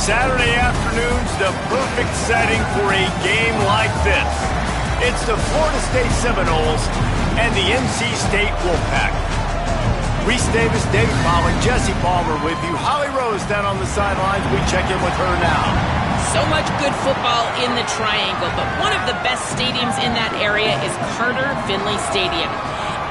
Saturday afternoon's the perfect setting for a game like this. It's the Florida State Seminoles and the NC State Wolfpack. Reese Davis, David Pollack, Jesse Palmer with you. Holly Rose down on the sidelines. We check in with her now. So much good football in the Triangle, but one of the best stadiums in that area is Carter Finley Stadium.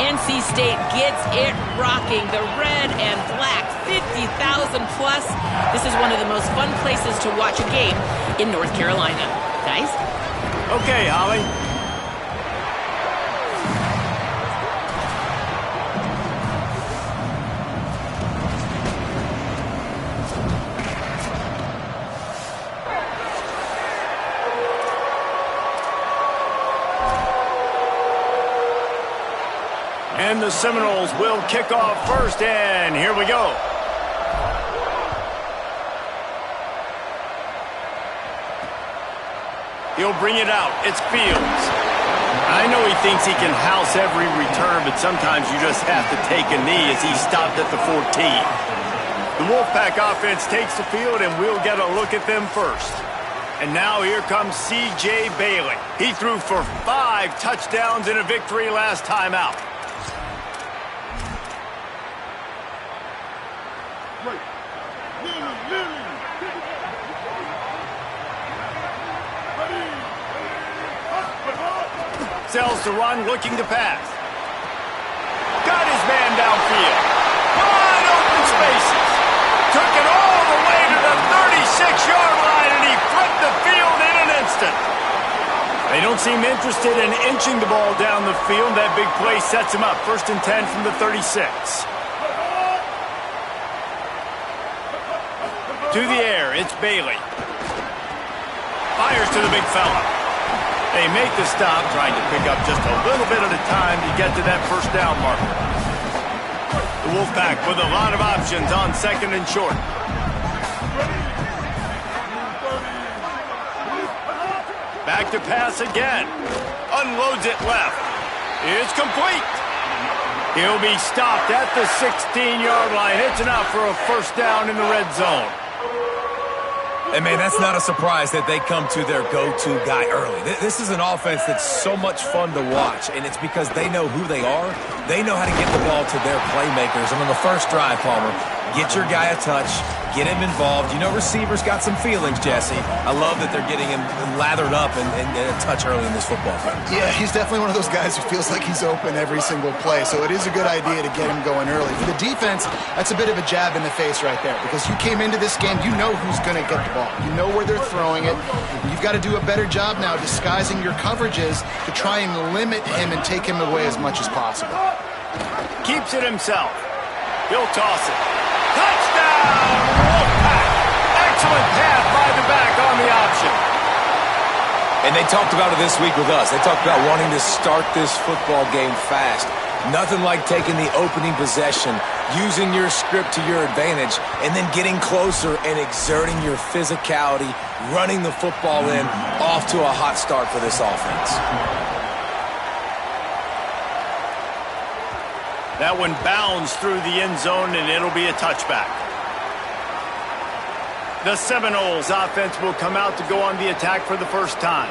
NC State gets it rocking. The red and black, 50,000 plus. This is one of the most fun places to watch a game in North Carolina. Guys? Okay, Holly. And the Seminoles will kick off first, and here we go. He'll bring it out. It's Fields. I know he thinks he can house every return, but sometimes you just have to take a knee as he stopped at the 14. The Wolfpack offense takes the field, and we'll get a look at them first. And now here comes C.J. Bailey. He threw for 5 touchdowns in a victory last time out. Sells to run, looking to pass. Got his man downfield. Wide open spaces. Took it all the way to the 36-yard line, and he flipped the field in an instant. They don't seem interested in inching the ball down the field. That big play sets him up. 1st and 10 from the 36. To the air, it's Bailey. Fires to the big fella. They make the stop, trying to pick up just a little bit at a time to get to that first down marker. The Wolfpack with a lot of options on 2nd and short. Back to pass again. Unloads it left. It's complete. He'll be stopped at the 16-yard line. It's enough for a first down in the red zone. And, man, that's not a surprise that they come to their go-to guy early. This is an offense that's so much fun to watch, and it's because they know who they are. They know how to get the ball to their playmakers. And on the first drive, Palmer, get your guy a touch, get him involved. You know receivers got some feelings, Jesse. I love that they're getting him lathered up and a touch early in this football game. Yeah, he's definitely one of those guys who feels like he's open every single play, so it is a good idea to get him going early. For the defense, that's a bit of a jab in the face right there, because you came into this game, you know who's going to get the ball. You know where they're throwing it. You've got to do a better job now disguising your coverages to try and limit him and take him away as much as possible. Keeps it himself. He'll toss it. Touchdown! Wolfpack! Excellent pass by the back on the option. And they talked about it this week with us. They talked about wanting to start this football game fast. Nothing like taking the opening possession, using your script to your advantage, and then getting closer and exerting your physicality, running the football in, off to a hot start for this offense. That one bounds through the end zone, and it'll be a touchback. The Seminoles offense will come out to go on the attack for the first time.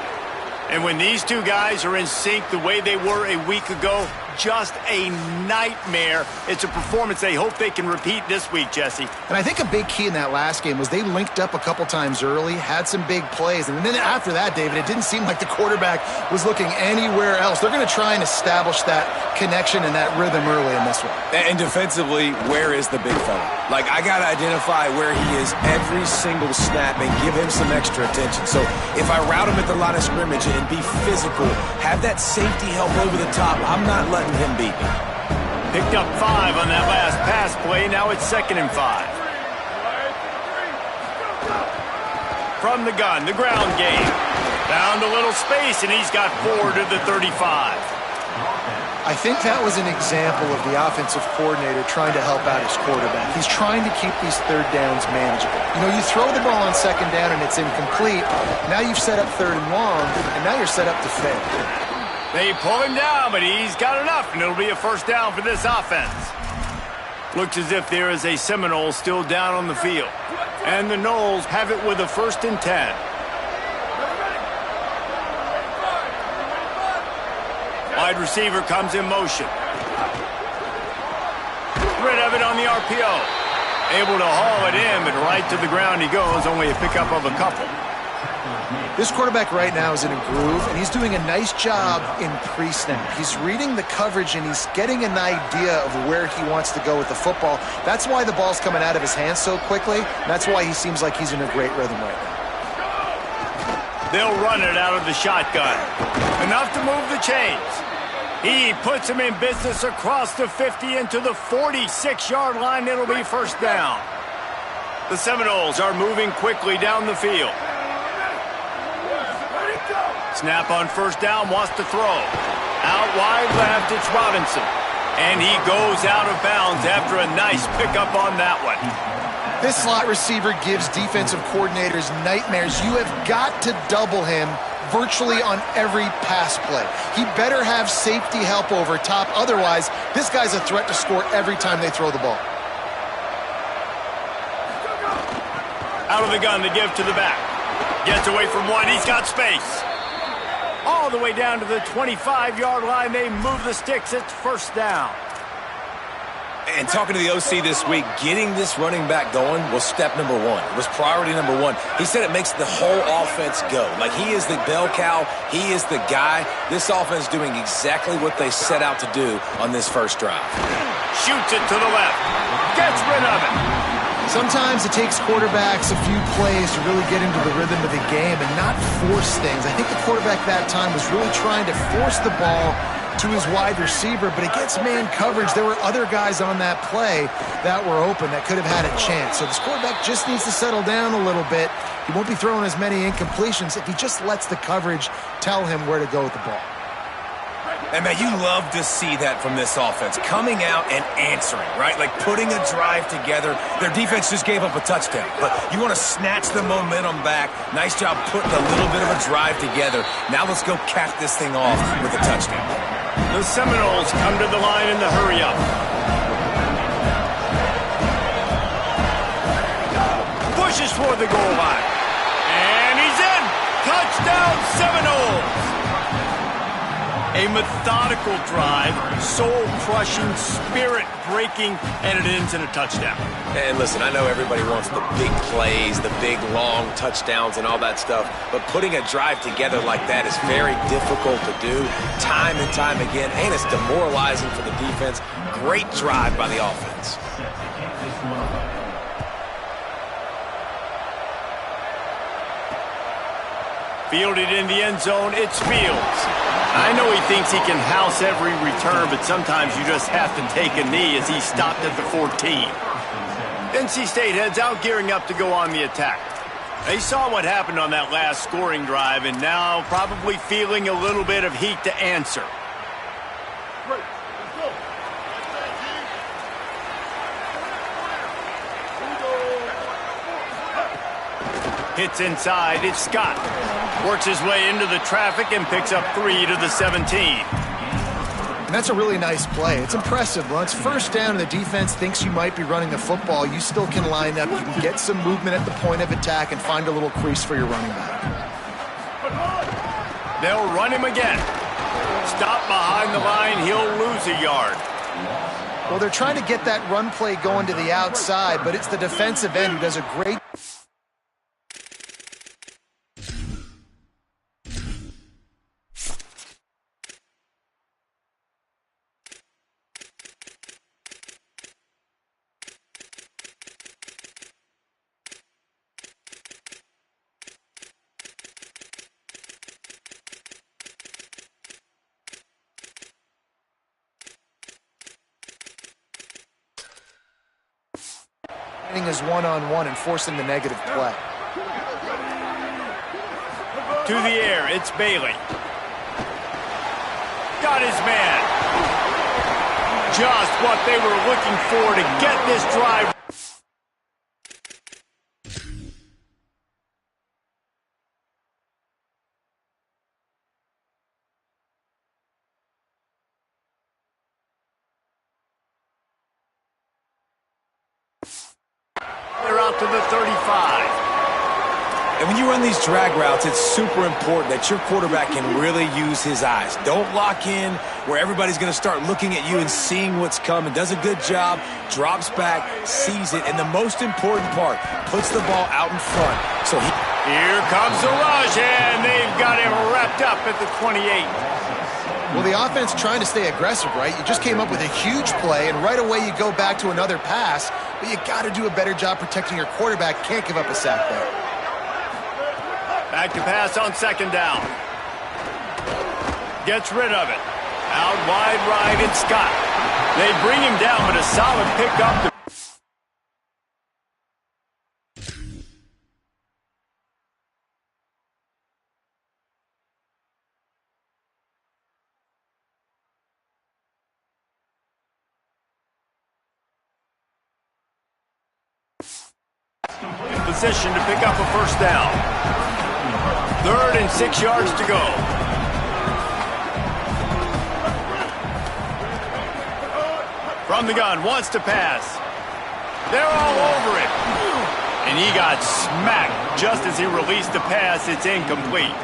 And when these two guys are in sync the way they were a week ago, just a nightmare. It's a performance they hope they can repeat this week, Jesse. And I think a big key in that last game was they linked up a couple times early, had some big plays, and then after that, David, it didn't seem like the quarterback was looking anywhere else. They're going to try and establish that connection and that rhythm early in this one. And defensively, where is the big fella? Like, I got to identify where he is every single snap and give him some extra attention. So if I route him at the line of scrimmage and be physical, have that safety help over the top, I'm not letting him beat me. Picked up 5 on that last pass play. Now it's 2nd and 5. From the gun, the ground game. Found a little space, and he's got 4 to the 35. I think that was an example of the offensive coordinator trying to help out his quarterback. He's trying to keep these third downs manageable. You know, you throw the ball on 2nd down and it's incomplete. Now you've set up 3rd and long, and now you're set up to fail. They pull him down, but he's got enough, and it'll be a first down for this offense. Looks as if there is a Seminole still down on the field. And the Noles have it with a 1st and 10. Wide receiver comes in motion. Rid of it on the RPO. Able to haul it in, but right to the ground he goes, only a pickup of a couple. This quarterback right now is in a groove, and he's doing a nice job in pre-snap. He's reading the coverage, and he's getting an idea of where he wants to go with the football. That's why the ball's coming out of his hands so quickly. That's why he seems like he's in a great rhythm right now. They'll run it out of the shotgun. Enough to move the chains. He puts him in business across the 50 into the 46-yard line. It'll be 1st down. The Seminoles are moving quickly down the field. Snap on 1st down, wants to throw. Out wide left, it's Robinson. And he goes out of bounds after a nice pickup on that one. This slot receiver gives defensive coordinators nightmares. You have got to double him virtually on every pass play. He better have safety help over top. Otherwise, this guy's a threat to score every time they throw the ball. Out of the gun to give to the back. Gets away from one, he's got space. All the way down to the 25-yard line, they move the sticks, it's 1st down. And talking to the OC this week, getting this running back going was step number 1. It was priority number 1. He said it makes the whole offense go. Like, he is the bell cow. He is the guy. This offense doing exactly what they set out to do on this 1st drive. Shoots it to the left. Gets rid of it. Sometimes it takes quarterbacks a few plays to really get into the rhythm of the game and not force things. I think the quarterback that time was really trying to force the ball to his wide receiver, but against man coverage, there were other guys on that play that were open that could have had a chance. So this quarterback just needs to settle down a little bit. He won't be throwing as many incompletions if he just lets the coverage tell him where to go with the ball. And, man, you love to see that from this offense, coming out and answering, right? Like putting a drive together. Their defense just gave up a touchdown, but you want to snatch the momentum back. Nice job putting a little bit of a drive together. Now let's go cap this thing off with a touchdown. The Seminoles come to the line in the hurry-up. Pushes for the goal line. And he's in! Touchdown, Seminoles! A methodical drive, soul-crushing, spirit-breaking, and it ends in a touchdown. And listen, I know everybody wants the big plays, the big, long touchdowns and all that stuff, but putting a drive together like that is very difficult to do time and time again, and it's demoralizing for the defense. Great drive by the offense. Fielded in the end zone, it's Fields. I know he thinks he can house every return, but sometimes you just have to take a knee as he stopped at the 14. NC State heads out, gearing up to go on the attack. They saw what happened on that last scoring drive, and now probably feeling a little bit of heat to answer. Hits inside, it's Scott. Works his way into the traffic and picks up 3 to the 17. And that's a really nice play. It's impressive. When it's 1st down and the defense thinks you might be running the football, you still can line up. You can get some movement at the point of attack and find a little crease for your running back. They'll run him again. Stop behind the line, he'll lose a yard. Well, they're trying to get that run play going to the outside, but it's the defensive end who does a great his one-on-one and forcing the negative play. To the air, it's Bailey. Got his man. Just what they were looking for to get this drive. out to the 35. And when you run these drag routes, it's super important that your quarterback can really use his eyes. Don't lock in where everybody's going to start looking at you and seeing what's coming. Does a good job, drops back, sees it, and the most important part, puts the ball out in front. So Here comes the rush, and they've got him wrapped up at the 28. Well, the offense trying to stay aggressive, right? You just came up with a huge play, and right away you go back to another pass, but you got to do a better job protecting your quarterback. Can't give up a sack there. Back to pass on second down. Gets rid of it. Out wide right, it's Scott. They bring him down, but a solid pickup. Position to pick up a first down. 3rd and 6 yards to go. From the gun, wants to pass. They're all over it. And he got smacked just as he released the pass. It's incomplete.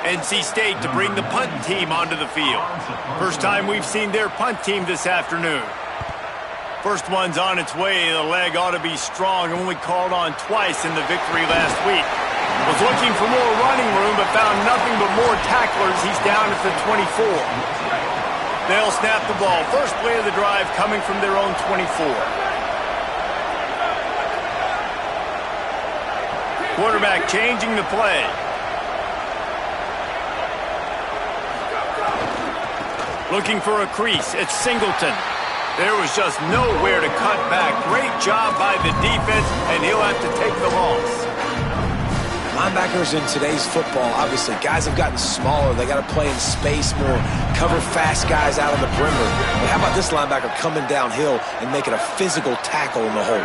NC State to bring the punt team onto the field. First time we've seen their punt team this afternoon. First one's on its way. The leg ought to be strong. Only called on twice in the victory last week. Was looking for more running room, but found nothing but more tacklers. He's down at the 24. They'll snap the ball. First play of the drive coming from their own 24. Quarterback changing the play. Looking for a crease. It's Singleton. There was just nowhere to cut back. Great job by the defense, and he'll have to take the loss. Linebackers in today's football, obviously, guys have gotten smaller. They got to play in space more, cover fast guys out on the perimeter. But how about this linebacker coming downhill and making a physical tackle in the hole?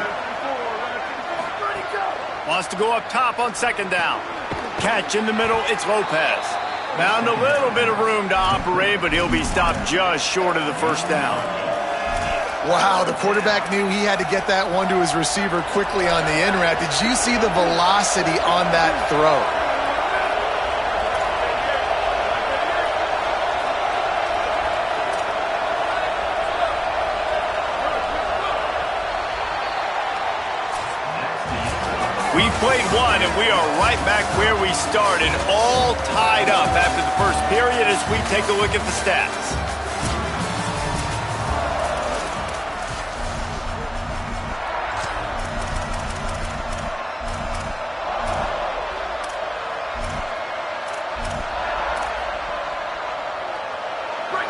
Wants to go up top on second down. Catch in the middle, it's Lopez. Found a little bit of room to operate, but he'll be stopped just short of the first down. Wow, the quarterback knew he had to get that one to his receiver quickly on the in route. Did you see the velocity on that throw? We played one, and we are right back where we started, all tied up after the first period as we take a look at the stats.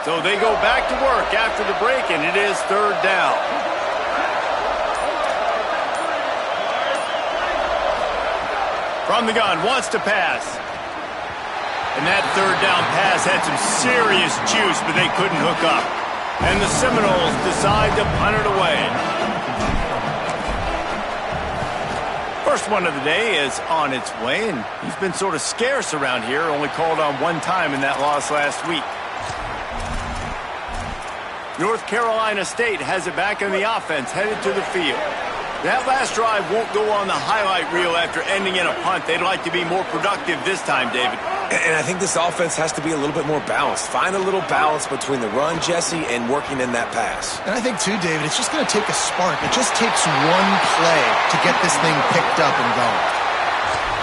So they go back to work after the break, and it is third down. From the gun, wants to pass. And that third down pass had some serious juice, but they couldn't hook up. And the Seminoles decide to punt it away. First one of the day is on its way, and he's been sort of scarce around here, only called on one time in that loss last week. North Carolina State has it back in the offense, headed to the field. That last drive won't go on the highlight reel after ending in a punt. They'd like to be more productive this time, David. And I think this offense has to be a little bit more balanced. Find a little balance between the run, Jesse, and working in that pass. And I think, too, David, it's just going to take a spark. It just takes one play to get this thing picked up and going.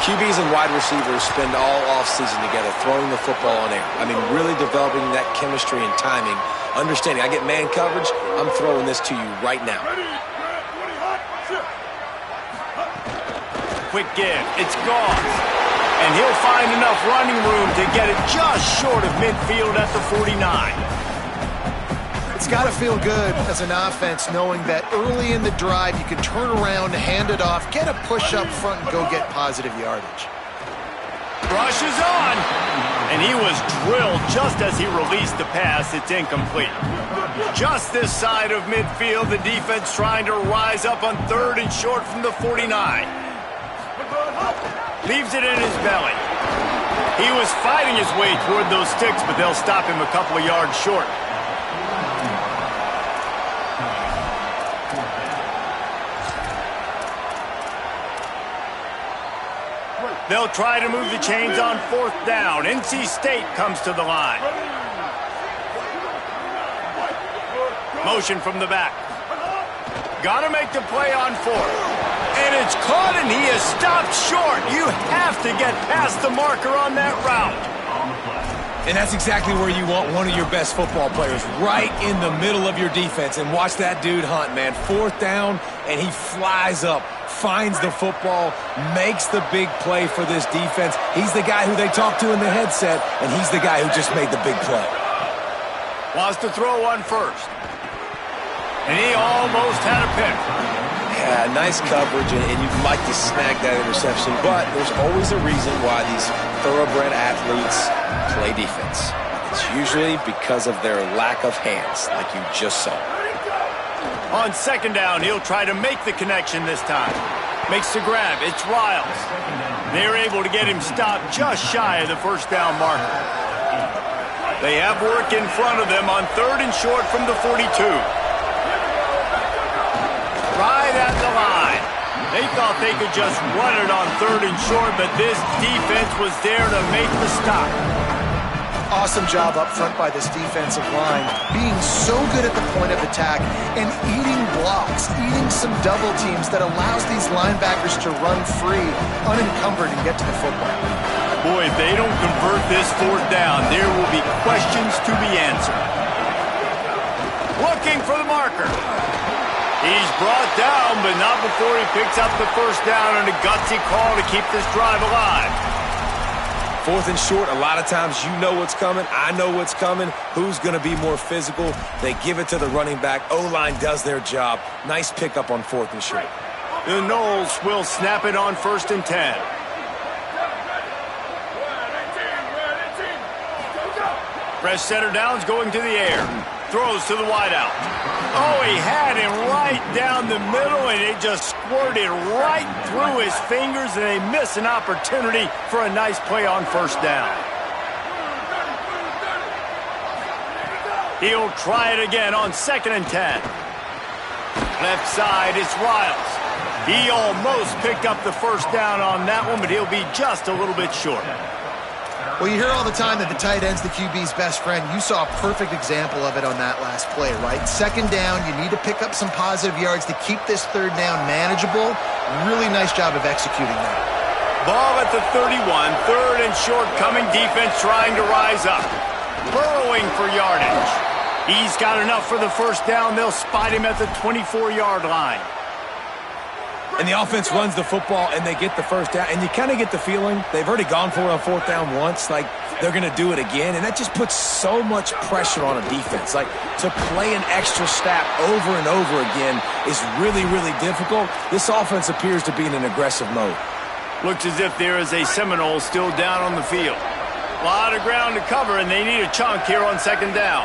QBs and wide receivers spend all offseason together throwing the football on air. I mean, really developing that chemistry and timing. Understanding, I get man coverage, I'm throwing this to you right now. Quick give, it's Goff. And he'll find enough running room to get it just short of midfield at the 49. It's got to feel good as an offense knowing that early in the drive you can turn around, hand it off, get a push up front, and go get positive yardage. Rush is on, and he was drilled just as he released the pass. It's incomplete. Just this side of midfield, the defense trying to rise up on third and short from the 49. Leaves it in his belly. He was fighting his way toward those sticks, but they'll stop him a couple of yards short. They'll try to move the chains on 4th down. NC State comes to the line. Motion from the back. Got to make the play on 4th. And it's caught, and he is stopped short. You have to get past the marker on that route. And that's exactly where you want one of your best football players, right in the middle of your defense. And watch that dude hunt, man. 4th down, and he flies up, finds the football, makes the big play for this defense. He's the guy who they talk to in the headset, and he's the guy who just made the big play. Wants to throw on 1st. And he almost had a pick. Yeah, nice coverage, and you'd like to snag that interception, but there's always a reason why these thoroughbred athletes play defense. It's usually because of their lack of hands, like you just saw. On 2nd down, he'll try to make the connection this time. Makes the grab. It's Riles. They're able to get him stopped just shy of the 1st down marker. They have work in front of them on 3rd and short from the 42. Right at the line. They thought they could just run it on 3rd and short, but this defense was there to make the stop. Awesome job up front by this defensive line, being so good at the point of attack and eating blocks, eating some double teams that allows these linebackers to run free, unencumbered, and get to the football. Boy, if they don't convert this 4th down, there will be questions to be answered. Looking for the marker. He's brought down, but not before he picks up the 1st down and a gutsy call to keep this drive alive. 4th and short, a lot of times you know what's coming. I know what's coming. Who's going to be more physical? They give it to the running back. O-line does their job. Nice pickup on 4th and short. The Noles will snap it on 1st and 10. Fresh center downs going to the air. Throws to the wideout. Oh, he had him right down the middle, and it just squirted right through his fingers, and they miss an opportunity for a nice play on 1st down. He'll try it again on 2nd and 10. Left side, it's Riles. He almost picked up the 1st down on that one, but he'll be just a little bit short. Well, you hear all the time that the tight end's the QB's best friend. You saw a perfect example of it on that last play, right? 2nd down, you need to pick up some positive yards to keep this 3rd down manageable. Really nice job of executing that. Ball at the 31, 3rd and short coming, defense trying to rise up. Burrowing for yardage. He's got enough for the 1st down. They'll spot him at the 24-yard line. And the offense runs the football, and they get the 1st down. And you kind of get the feeling they've already gone for it on 4th down once. Like, they're going to do it again. And that just puts so much pressure on a defense. Like, to play an extra snap over and over again is really, really difficult. This offense appears to be in an aggressive mode. Looks as if there is a Seminole still down on the field. A lot of ground to cover, and they need a chunk here on 2nd down.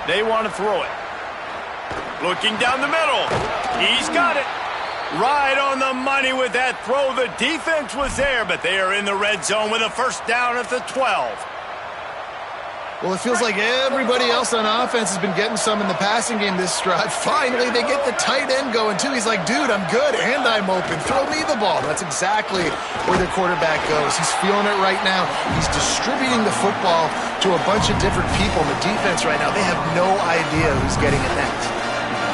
They want to throw it. Looking down the middle. He's got it. Right on the money with that throw. The defense was there, but they are in the red zone with a 1st down at the 12. Well, it feels like everybody else on offense has been getting some in the passing game this drive. Finally, they get the tight end going, too. He's like, dude, I'm good, and I'm open. Throw me the ball. That's exactly where their quarterback goes. He's feeling it right now. He's distributing the football to a bunch of different people. In the defense right now, they have no idea who's getting it next.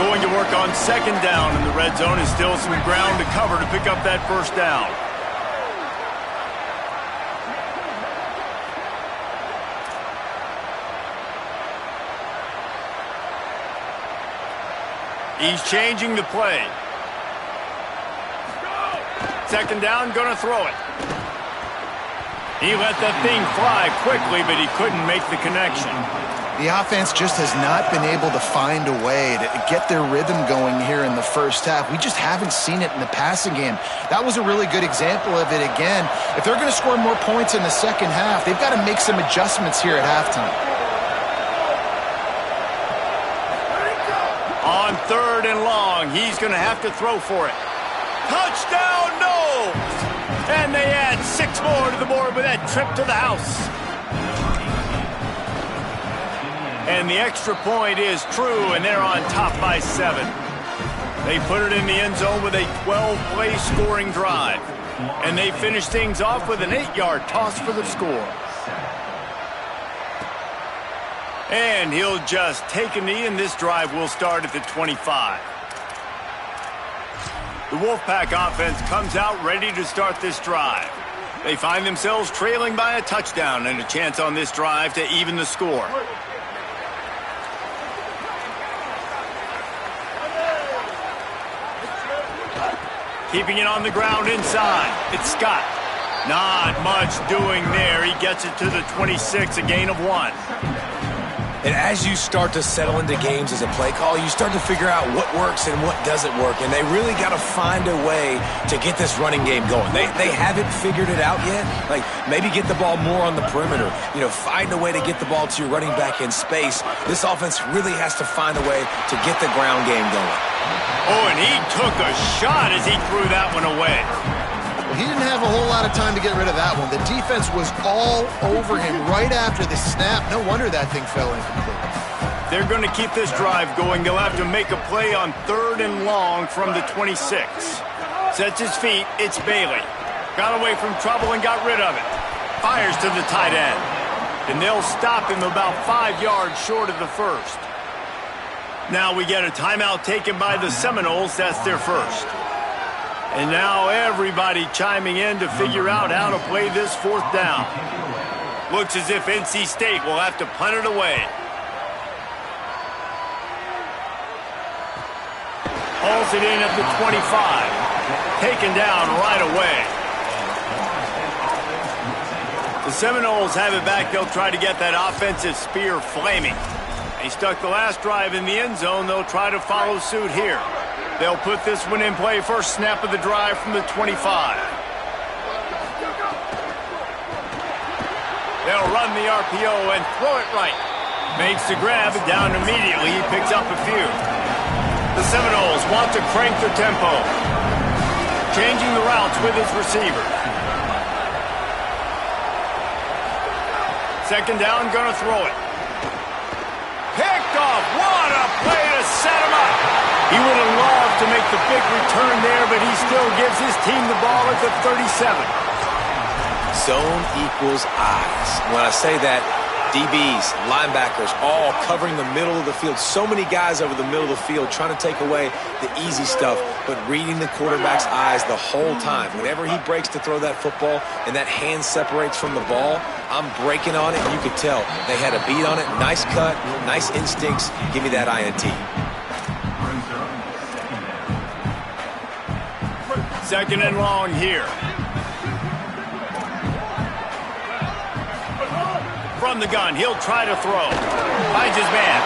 Going to work on 2nd down in the red zone is still some ground to cover to pick up that 1st down. He's changing the play. 2nd down, gonna throw it. He let that thing fly quickly, but he couldn't make the connection. The offense just has not been able to find a way to get their rhythm going here in the 1st half. We just haven't seen it in the passing game. That was a really good example of it again. If they're going to score more points in the 2nd half, they've got to make some adjustments here at halftime. On 3rd and long, he's going to have to throw for it. Touchdown, Noles! And they add 6 more to the board with that trip to the house. And the extra point is true, and they're on top by 7. They put it in the end zone with a 12-play scoring drive. And they finish things off with an 8-yard toss for the score. And he'll just take a knee, and this drive will start at the 25. The Wolfpack offense comes out ready to start this drive. They find themselves trailing by a touchdown and a chance on this drive to even the score. Keeping it on the ground inside. It's Scott. Not much doing there. He gets it to the 26, a gain of 1. And as you start to settle into games as a play call, you start to figure out what works and what doesn't work. And they really got to find a way to get this running game going. They haven't figured it out yet. Like, maybe get the ball more on the perimeter. You know, find a way to get the ball to your running back in space. This offense really has to find a way to get the ground game going. Oh, and he took a shot as he threw that one away. He didn't have a whole lot of time to get rid of that one. The defense was all over him right after the snap. No wonder that thing fell incomplete. They're going to keep this drive going. They'll have to make a play on 3rd and long from the 26. Sets his feet. It's Bailey. Got away from trouble and got rid of it. Fires to the tight end. And they'll stop him about 5 yards short of the first. Now we get a timeout taken by the Seminoles. That's their first. And now everybody chiming in to figure out how to play this 4th down. Looks as if NC State will have to punt it away. Hauls it in at the 25. Taken down right away. The Seminoles have it back. They'll try to get that offensive spear flaming. They stuck the last drive in the end zone. They'll try to follow suit here. They'll put this one in play. First snap of the drive from the 25. They'll run the RPO and throw it right. Makes the grab down immediately. He picks up a few. The Seminoles want to crank their tempo. Changing the routes with his receiver. Second down, gonna throw it. Picked off. What a play to set him up. He would have loved to make the big return there, but he still gives his team the ball at the 37. Zone equals eyes. When I say that, DBs, linebackers, all covering the middle of the field. So many guys over the middle of the field trying to take away the easy stuff, but reading the quarterback's eyes the whole time. Whenever he breaks to throw that football and that hand separates from the ball, I'm breaking on it, and you could tell. They had a beat on it. Nice cut, nice instincts. Give me that INT. Second and long here. From the gun, he'll try to throw. Finds his man.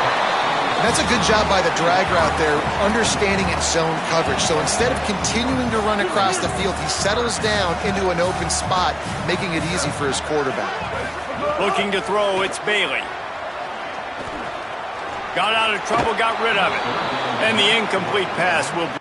That's a good job by the drag route there, understanding its zone coverage. So instead of continuing to run across the field, he settles down into an open spot, making it easy for his quarterback. Looking to throw, it's Bailey. Got out of trouble, got rid of it. And the incomplete pass will be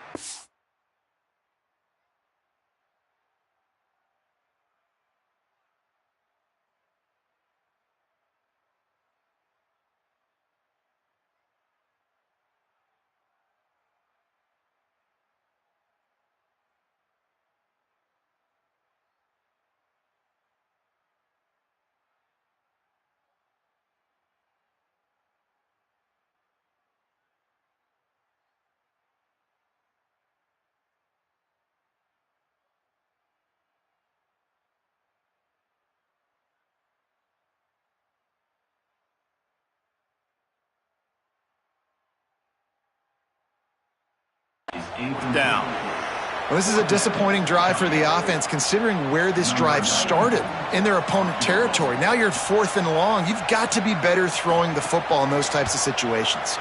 down. Well, this is a disappointing drive for the offense, considering where this drive started, in their opponent territory. Now you're at 4th and long. You've got to be better throwing the football in those types of situations.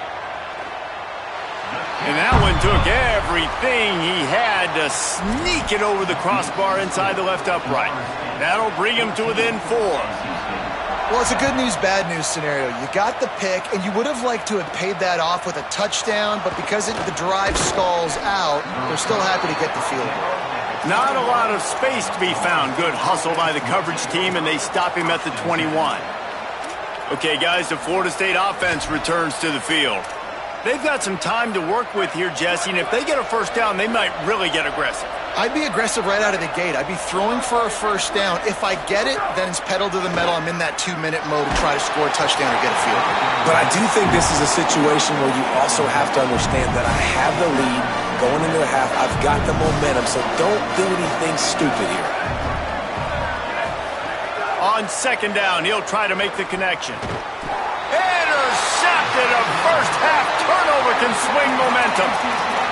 And that one took everything he had to sneak it over the crossbar inside the left upright. That'll bring him to within 4. Well, it's a good news, bad news scenario. You got the pick, and you would have liked to have paid that off with a touchdown, but because the drive stalls out, they're still happy to get the field goal. Not a lot of space to be found. Good hustle by the coverage team, and they stop him at the 21. Okay, guys, the Florida State offense returns to the field. They've got some time to work with here, Jesse, and if they get a first down, they might really get aggressive. I'd be aggressive right out of the gate. I'd be throwing for a first down. If I get it, then it's pedal to the metal. I'm in that 2-minute mode to try to score a touchdown or get a field goal. But I do think this is a situation where you also have to understand that I have the lead going into the half. I've got the momentum, so don't do anything stupid here. On second down, he'll try to make the connection. Intercepted. A first half turnover can swing momentum.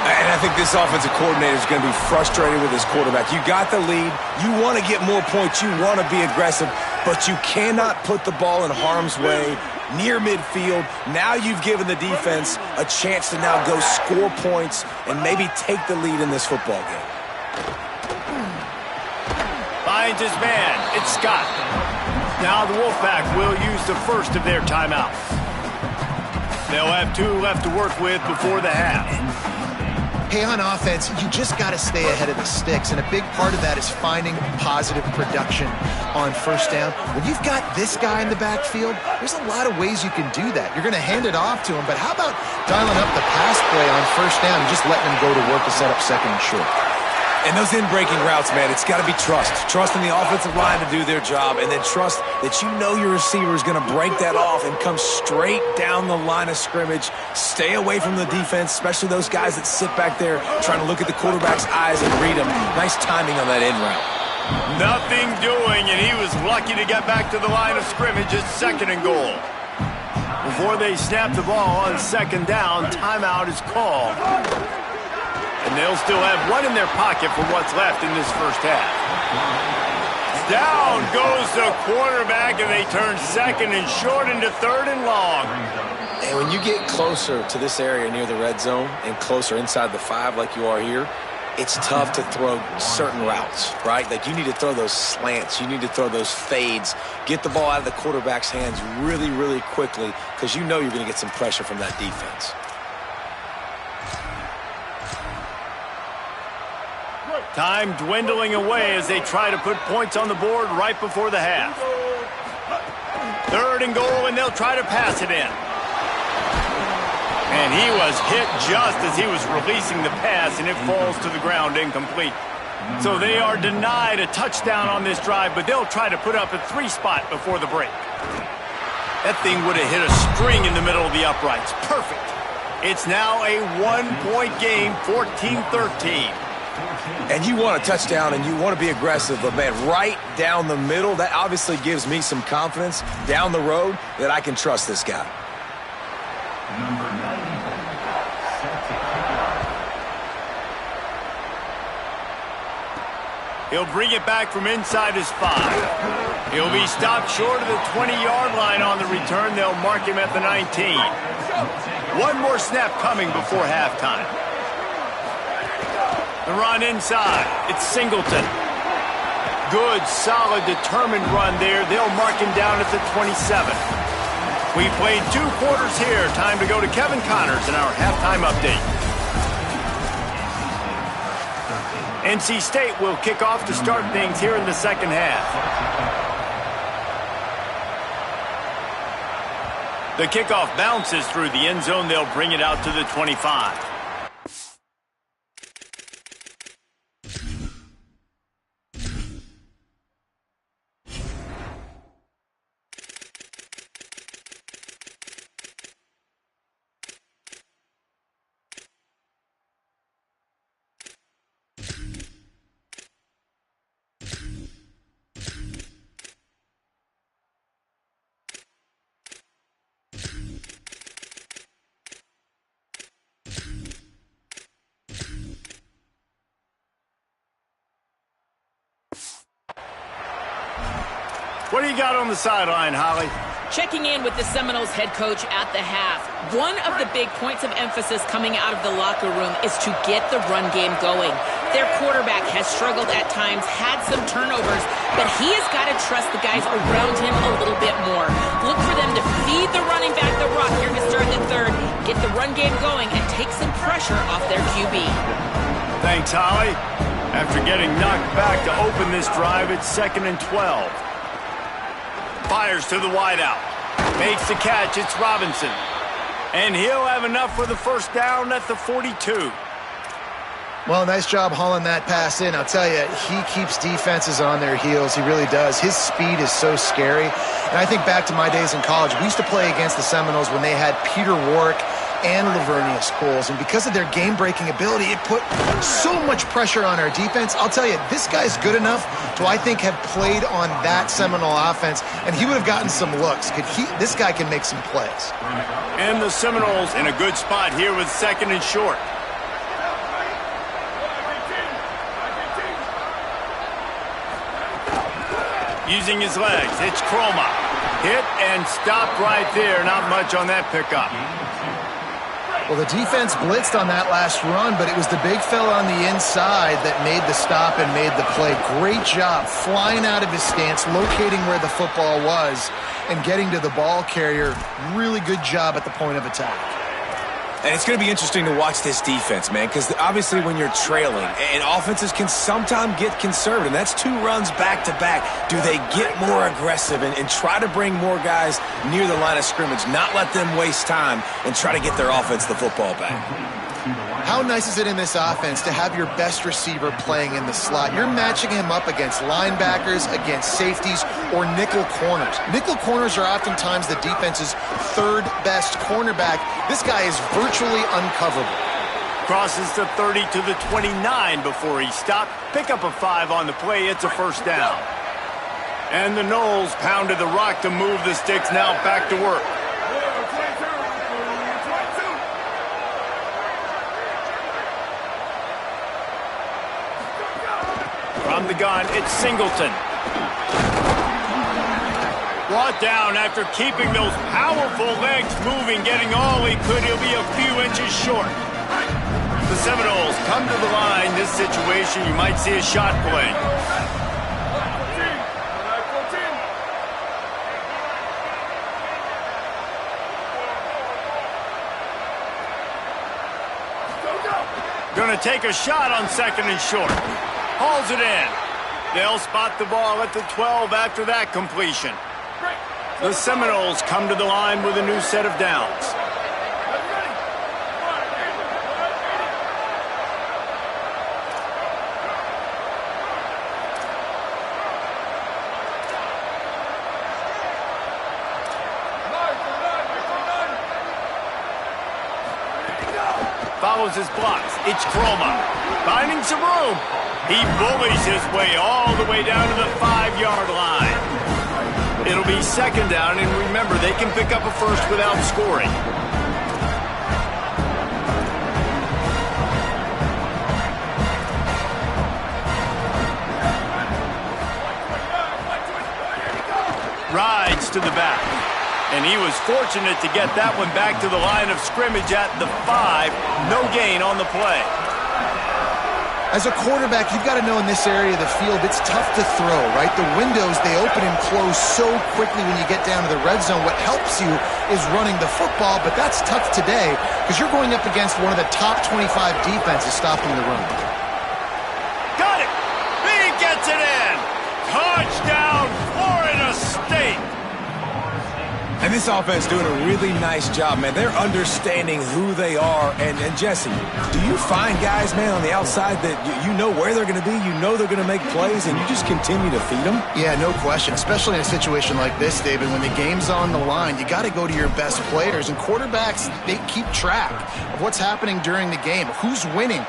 And I think this offensive coordinator is going to be frustrated with his quarterback. You got the lead. You want to get more points. You want to be aggressive, but you cannot put the ball in harm's way near midfield. Now you've given the defense a chance to now go score points and maybe take the lead in this football game. Finds his man. It's Scott. Now the Wolfpack will use the first of their timeouts. They'll have 2 left to work with before the half. Hey, on offense, you just got to stay ahead of the sticks, and a big part of that is finding positive production on first down. When you've got this guy in the backfield, there's a lot of ways you can do that. You're going to hand it off to him, but how about dialing up the pass play on first down and just letting him go to work to set up second and short? And those in-breaking routes, man, it's got to be trust. Trust in the offensive line to do their job, and then trust that you know your receiver is going to break that off and come straight down the line of scrimmage. Stay away from the defense, especially those guys that sit back there trying to look at the quarterback's eyes and read him. Nice timing on that in route. Nothing doing, and he was lucky to get back to the line of scrimmage at second and goal. Before they snap the ball on second down, timeout is called. And they'll still have 1 in their pocket for what's left in this first half. Down goes the quarterback, and they turn second and short into third and long. And when you get closer to this area near the red zone and closer inside the 5 like you are here, it's tough to throw certain routes, right? Like you need to throw those slants. You need to throw those fades. Get the ball out of the quarterback's hands really, really quickly because you know you're going to get some pressure from that defense. Time dwindling away as they try to put points on the board right before the half. Third and goal, and they'll try to pass it in. And he was hit just as he was releasing the pass, and it falls to the ground incomplete. So they are denied a touchdown on this drive, but they'll try to put up a 3 spot before the break. That thing would have hit a string in the middle of the uprights. Perfect. It's now a 1-point game, 14-13. And you want a touchdown and you want to be aggressive, but man, right down the middle, that obviously gives me some confidence down the road that I can trust this guy. Number 90, He'll bring it back from inside his 5. He'll be stopped short of the 20-yard line on the return. They'll mark him at the 19. 1 more snap coming before halftime. The run inside. It's Singleton. Good, solid, determined run there. They'll mark him down at the 27. We played 2 quarters here. Time to go to Kevin Connors in our halftime update. NC State will kick off to start things here in the second half. The kickoff bounces through the end zone. They'll bring it out to the 25. What do you got on the sideline, Holly? Checking in with the Seminoles head coach at the half. One of the big points of emphasis coming out of the locker room is to get the run game going. Their quarterback has struggled at times, had some turnovers, but he has got to trust the guys around him a little bit more. Look for them to feed the running back the rock here to start the third, get the run game going, and take some pressure off their QB. Thanks, Holly. After getting knocked back to open this drive, it's 2nd and 12. Fires to the wideout. Makes the catch. It's Robinson. And he'll have enough for the first down at the 42. Well, nice job hauling that pass in. I'll tell you, he keeps defenses on their heels. He really does. His speed is so scary. And I think back to my days in college. We used to play against the Seminoles when they had Peter Warrick and Lavernius Coles. And because of their game-breaking ability, it put so much pressure on our defense. I'll tell you, this guy's good enough to, I think, have played on that Seminole offense, and he would have gotten some looks. This guy can make some plays. And the Seminoles in a good spot here with second and short. Using his legs, it's Croma. Hit and stopped right there. Not much on that pickup. Well, the defense blitzed on that last run, but it was the big fella on the inside that made the stop and made the play. Great job flying out of his stance, locating where the football was, and getting to the ball carrier. Really good job at the point of attack. And it's going to be interesting to watch this defense, man, because obviously when you're trailing, and offenses can sometimes get conservative. That's 2 runs back-to-back. Do they get more aggressive and try to bring more guys near the line of scrimmage, not let them waste time, and try to get their offense the football back? How nice is it in this offense to have your best receiver playing in the slot? You're matching him up against linebackers, against safeties, or nickel corners. Nickel corners are oftentimes the defense's 3rd best cornerback. This guy is virtually uncoverable. Crosses the 30 to the 29 before he stopped. Pick up a 5 on the play. It's a first down. And the Noles pounded the rock to move the sticks. Now back to work. From the gun, it's Singleton. Brought down after keeping those powerful legs moving, getting all he could. He'll be a few inches short. The Seminoles come to the line. This situation, you might see a shot play. Gonna take a shot on second and short. Hauls it in. They'll spot the ball at the 12 after that completion. The Seminoles come to the line with a new set of downs. Follows his blocks. It's Croma. Finding some room. He bullies his way all the way down to the 5-yard line. It'll be second down, and remember, they can pick up a first without scoring. Rides to the back. And he was fortunate to get that one back to the line of scrimmage at the 5. No gain on the play. As a quarterback, you've got to know in this area of the field, it's tough to throw, right? The windows, they open and close so quickly when you get down to the red zone. What helps you is running the football, but that's tough today because you're going up against one of the top 25 defenses stopping the run. Got it! He gets it in! Touchdown, Florida State! And this offense doing a really nice job, man. They're understanding who they are. And Jesse, do you find guys, man, on the outside that you know where they're going to be, you know they're going to make plays, and you just continue to feed them? Yeah, no question, especially in a situation like this, David. When the game's on the line, you got to go to your best players. And quarterbacks, they keep track of what's happening during the game, who's winning.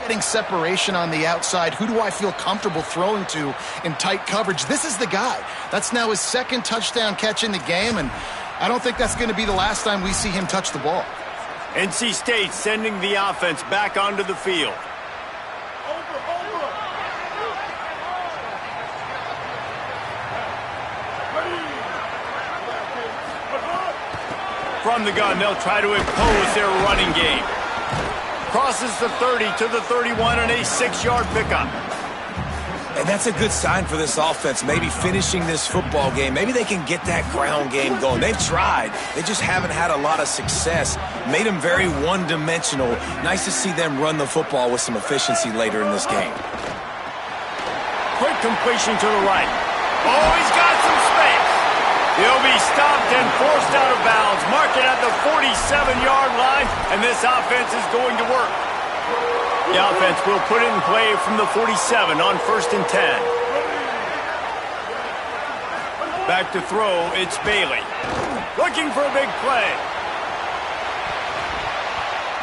getting separation on the outside. Who do I feel comfortable throwing to in tight coverage? This is the guy. That's now his second touchdown catch in the game, and I don't think that's going to be the last time we see him touch the ball. NC State sending the offense back onto the field. From the gun, they'll try to impose their running game. Crosses the 30 to the 31 and a 6-yard pickup. And that's a good sign for this offense, maybe finishing this football game. Maybe they can get that ground game going. They've tried. They just haven't had a lot of success. Made them very one-dimensional. Nice to see them run the football with some efficiency later in this game. Quick completion to the right. Oh, he's got some space. He'll be stopped and forced out of bounds. Mark it at the 47-yard line, and this offense is going to work. The offense will put it in play from the 47 on 1st and 10. Back to throw, it's Bailey. Looking for a big play.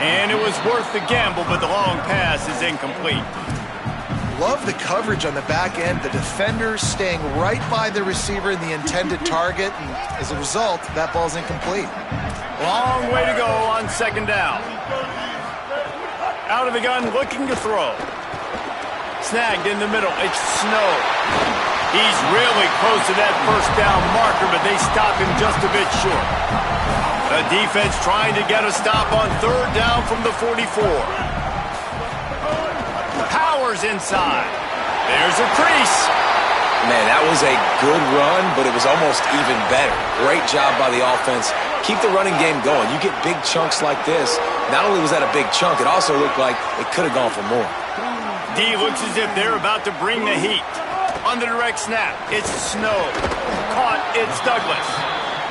And it was worth the gamble, but the long pass is incomplete. Love the coverage on the back end. The defender staying right by the receiver in the intended target, and as a result, that ball's incomplete. Long way to go on 2nd down. Out of the gun, looking to throw. Snagged in the middle. It's Snow. He's really close to that 1st down marker, but they stop him just a bit short. The defense trying to get a stop on 3rd down from the 44. Powers inside. There's a crease. Man, that was a good run, but it was almost even better. Great job by the offense. Keep the running game going. You get big chunks like this. Not only was that a big chunk, it also looked like it could have gone for more. D looks as if they're about to bring the heat. On the direct snap, it's Snow. Caught, it's Douglas.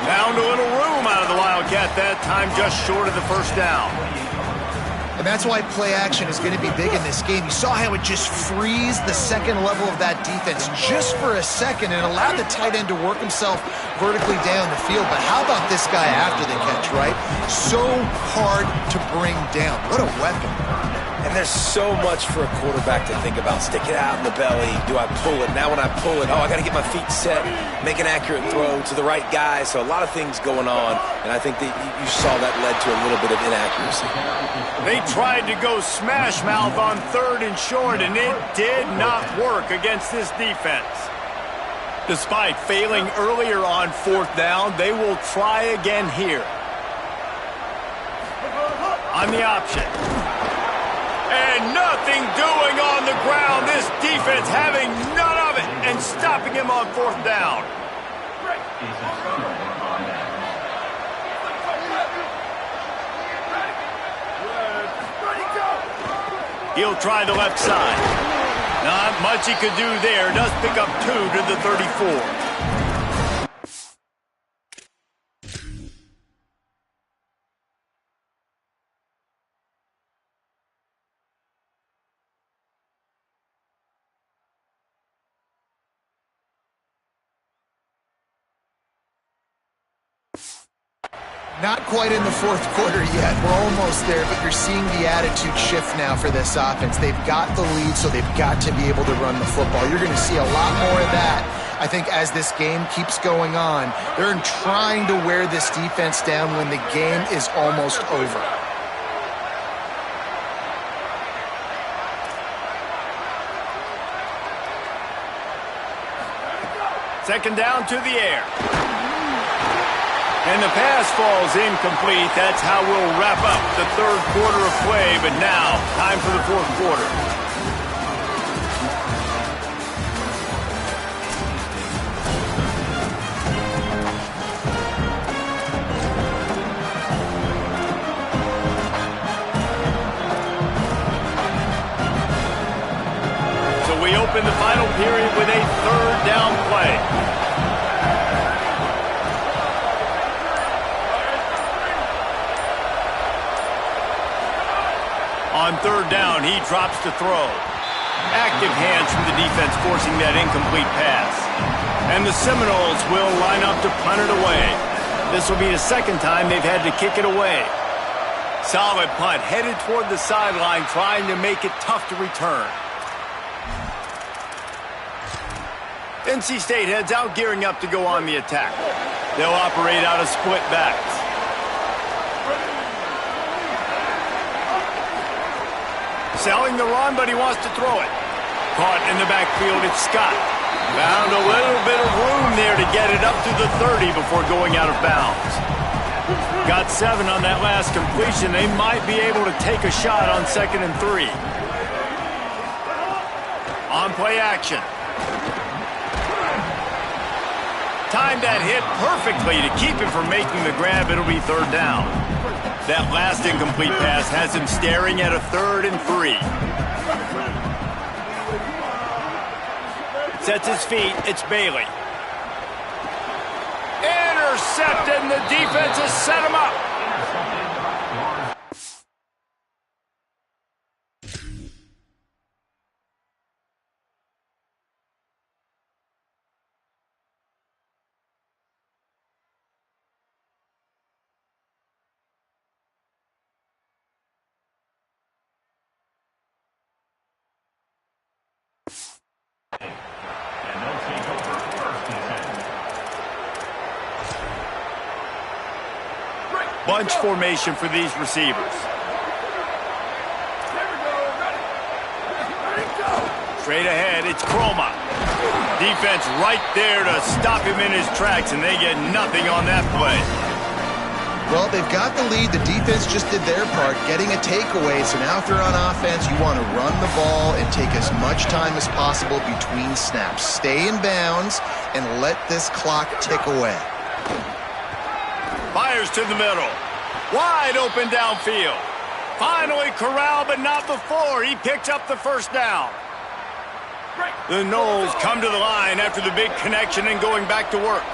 Found a little room out of the Wildcat that time, just short of the 1st down. And that's why play action is going to be big in this game. You saw how it just frees the second level of that defense just for a second and allowed the tight end to work himself vertically down the field. But how about this guy after the catch, right? So hard to bring down. What a weapon. And there's so much for a quarterback to think about. Stick it out in the belly. Do I pull it? Now when I pull it, I got to get my feet set, make an accurate throw to the right guy. So a lot of things going on, and I think that you saw that led to a little bit of inaccuracy. They tried to go smash mouth on 3rd and short, and it did not work against this defense. Despite failing earlier on 4th down, they will try again here. On the option. And nothing doing on the ground. This defense having none of it and stopping him on 4th down. He'll try the left side. Not much he could do there. Does pick up 2 to the 34. Not quite in the 4th quarter yet. We're almost there, but you're seeing the attitude shift now for this offense. They've got the lead, so they've got to be able to run the football. You're going to see a lot more of that, I think, as this game keeps going on. They're trying to wear this defense down when the game is almost over. Second down to the air. And the pass falls incomplete. That's how we'll wrap up the 3rd quarter of play. But now, time for the 4th quarter. So we open the final period with a 3rd down play. On 3rd down, he drops to throw. Active hands from the defense forcing that incomplete pass. And the Seminoles will line up to punt it away. This will be the 2nd time they've had to kick it away. Solid punt, headed toward the sideline, trying to make it tough to return. NC State heads out, gearing up to go on the attack. They'll operate out of split backs. Selling the run, but he wants to throw it. Caught in the backfield, it's Scott. Found a little bit of room there to get it up to the 30 before going out of bounds. Got 7 on that last completion. They might be able to take a shot on 2nd and 3. On play action. Timed that hit perfectly to keep him from making the grab. It'll be 3rd down. That last incomplete pass has him staring at a 3rd and 3. Sets his feet. It's Bailey. Intercepted, and the defense has set him up. Bunch formation for these receivers. Straight ahead, it's Croma. Defense right there to stop him in his tracks, and they get nothing on that play. Well, they've got the lead. The defense just did their part, getting a takeaway. So now if you're on offense, you want to run the ball and take as much time as possible between snaps. Stay in bounds and let this clock tick away. Fires to the middle. Wide open downfield. Finally corralled, but not before. He picks up the 1st down. The Noles come to the line after the big connection and going back to work.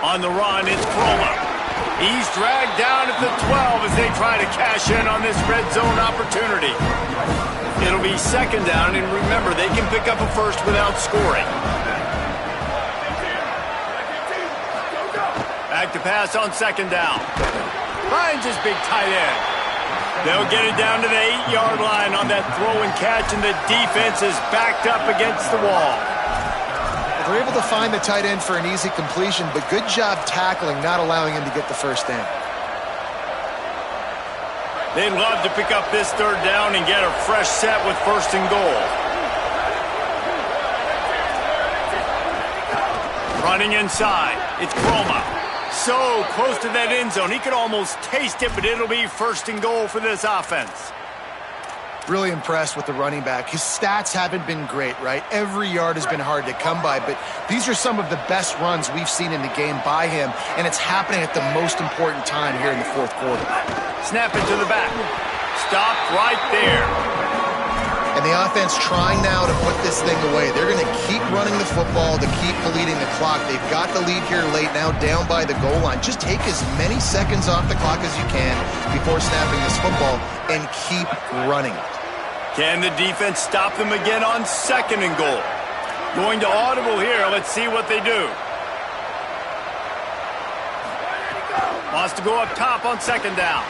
On the run, it's Croma. He's dragged down at the 12 as they try to cash in on this red zone opportunity. It'll be 2nd down, and remember, they can pick up a 1st without scoring. Back to pass on 2nd down. Finds his big tight end. They'll get it down to the 8-yard line on that throw and catch, and the defense is backed up against the wall. They're able to find the tight end for an easy completion, but good job tackling, not allowing him to get the 1st down. They'd love to pick up this 3rd down and get a fresh set with 1st and goal. Running inside, it's Croma. So close to that end zone, he could almost taste it, but it'll be 1st and goal for this offense. Really impressed with the running back. His stats haven't been great, right? Every yard has been hard to come by, but these are some of the best runs we've seen in the game by him, and it's happening at the most important time here in the 4th quarter. Snap it to the back. Stopped right there. And the offense trying now to put this thing away. They're going to keep running the football to keep bleeding the clock. They've got the lead here late, now down by the goal line. Just take as many seconds off the clock as you can before snapping this football and keep running it. Can the defense stop them again on 2nd and goal? Going to audible here. Let's see what they do. Wants to go up top on 2nd down.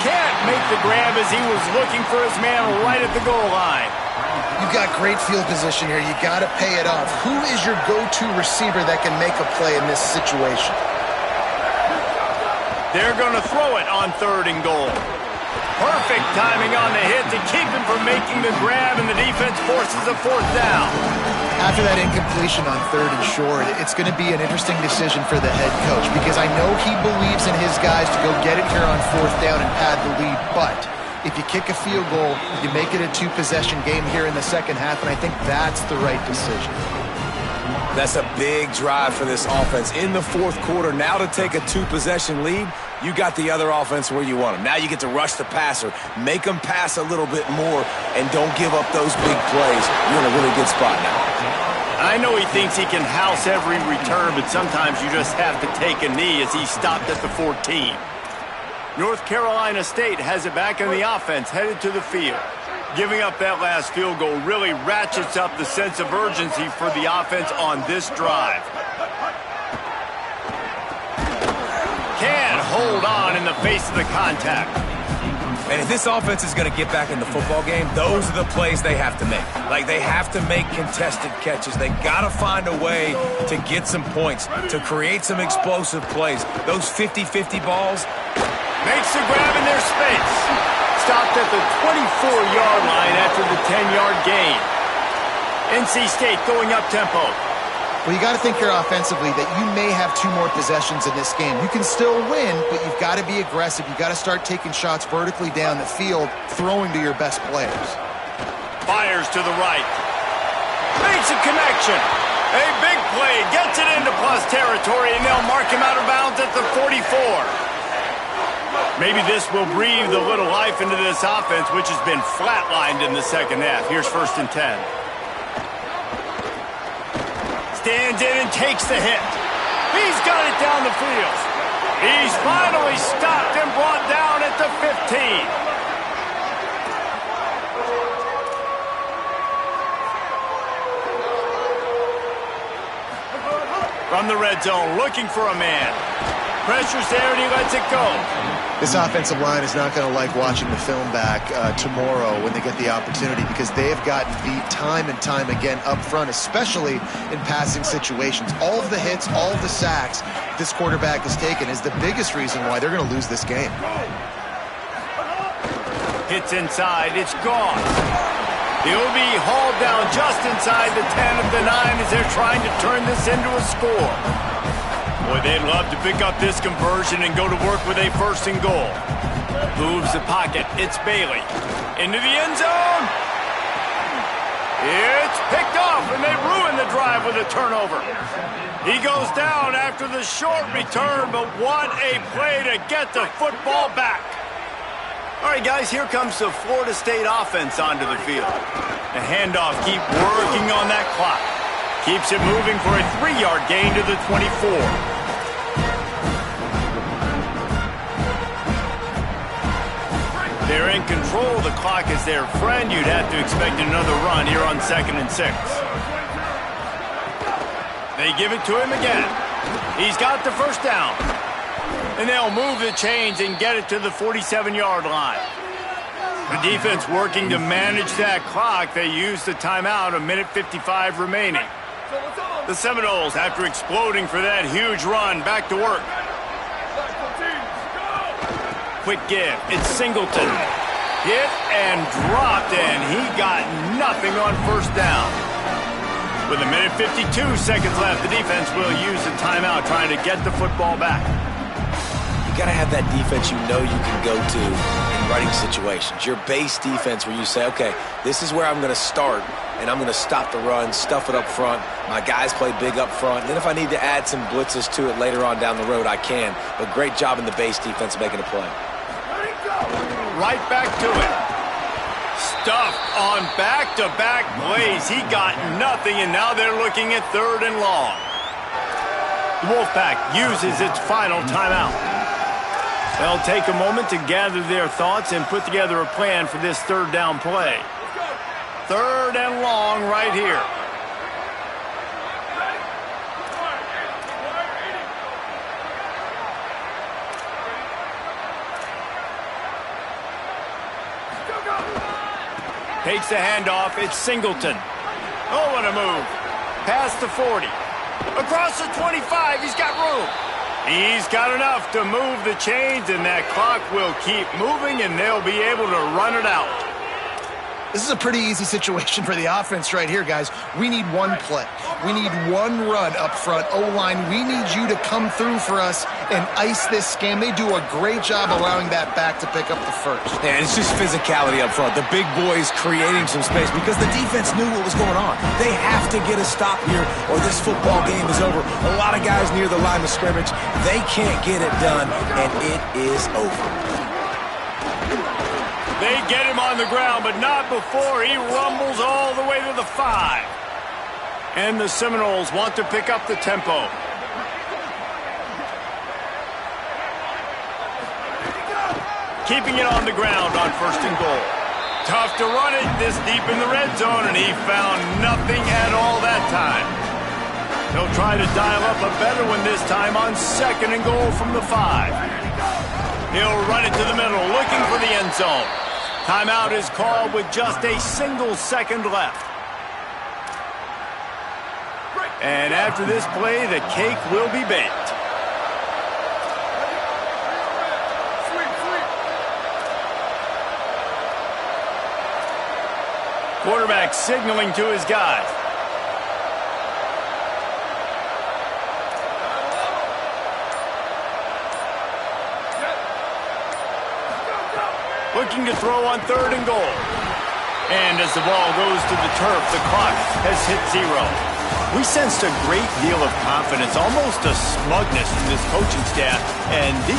Can't make the grab as he was looking for his man right at the goal line. You've got great field position here. You got to pay it off. Who is your go-to receiver that can make a play in this situation? They're going to throw it on 3rd and goal. Perfect timing on the hit to keep him from making the grab, and the defense forces a 4th down. After that incompletion on 3rd and short, it's going to be an interesting decision for the head coach because I know he believes in his guys to go get it here on 4th down and pad the lead, but if you kick a field goal, you make it a 2-possession game here in the 2nd half, and I think that's the right decision. That's a big drive for this offense in the 4th quarter. Now to take a 2-possession lead, you got the other offense where you want them. Now you get to rush the passer, make them pass a little bit more, and don't give up those big plays. You're in a really good spot now. I know he thinks he can house every return, but sometimes you just have to take a knee as he stopped at the 14. North Carolina State has it back in the offense, headed to the field. Giving up that last field goal really ratchets up the sense of urgency for the offense on this drive. Can't hold on in the face of the contact. And if this offense is going to get back in the football game, those are the plays they have to make. Like, they have to make contested catches. They got to find a way to get some points, to create some explosive plays. Those 50-50 balls. Makes the grab in their space. Stopped at the 24-yard line after the 10-yard gain. NC State going up-tempo. Well, you got to think here offensively that you may have 2 more possessions in this game. You can still win, but you've got to be aggressive. You've got to start taking shots vertically down the field, throwing to your best players. Fires to the right. Makes a connection. A big play. Gets it into plus territory, and they'll mark him out of bounds at the 44. Maybe this will breathe a little life into this offense, which has been flatlined in the second half. Here's 1st and 10. Stands in and takes the hit. He's got it down the field. He's finally stopped and brought down at the 15. From the red zone, looking for a man. Pressure's there and he lets it go. This offensive line is not going to like watching the film back tomorrow when they get the opportunity, because they have gotten beat time and time again up front, especially in passing situations. All of the hits, all of the sacks this quarterback has taken is the biggest reason why they're going to lose this game. Hits inside, it's gone. He'll be hauled down just inside the 10 of the 9 as they're trying to turn this into a score. Boy, they'd love to pick up this conversion and go to work with a 1st and goal. Moves the pocket. It's Bailey. Into the end zone. It's picked off, and they ruin the drive with a turnover. He goes down after the short return, but what a play to get the football back. All right, guys, here comes the Florida State offense onto the field. The handoff, keep working on that clock. Keeps it moving for a 3-yard gain to the 24. They're in control. The clock is their friend. You'd have to expect another run here on 2nd and 6. They give it to him again. He's got the 1st down. And they'll move the chains and get it to the 47-yard line. The defense working to manage that clock. They use the timeout, 1:55 remaining. The Seminoles, after exploding for that huge run, back to work. Quick give. It's Singleton. Hit and dropped, and he got nothing on 1st down. With 1:52 left, the defense will use the timeout trying to get the football back. You got to have that defense you know you can go to in running situations. Your base defense where you say, okay, this is where I'm going to start, and I'm going to stop the run, stuff it up front. My guys play big up front. And then if I need to add some blitzes to it later on down the road, I can. But great job in the base defense making a play. Right back to it. Stuffed on back-to-back plays. He got nothing, and now they're looking at 3rd and long. The Wolfpack uses its final timeout. They'll take a moment to gather their thoughts and put together a plan for this 3rd down play. 3rd and long right here. Takes the handoff. It's Singleton. Oh, what a move. Past the 40. Across the 25. He's got room. He's got enough to move the chains, and that clock will keep moving, and they'll be able to run it out. This is a pretty easy situation for the offense right here, guys. We need one play. We need one run up front. O-line, we need you to come through for us and ice this scam. They do a great job allowing that back to pick up the 1st. Yeah, it's just physicality up front. The big boys creating some space because the defense knew what was going on. They have to get a stop here or this football game is over. A lot of guys near the line of scrimmage, they can't get it done, and it is over. They get him on the ground, but not before he rumbles all the way to the 5. And the Seminoles want to pick up the tempo. Keeping it on the ground on 1st and goal. Tough to run it this deep in the red zone, and he found nothing at all that time. He'll try to dial up a better one this time on 2nd and goal from the 5. He'll run it to the middle, looking for the end zone. Timeout is called with just a single second left. And after this play, the cake will be baked. Quarterback signaling to his guys. Looking to throw on 3rd and goal. And as the ball goes to the turf, the clock has hit 0. We sensed a great deal of confidence, almost a smugness from this coaching staff, and these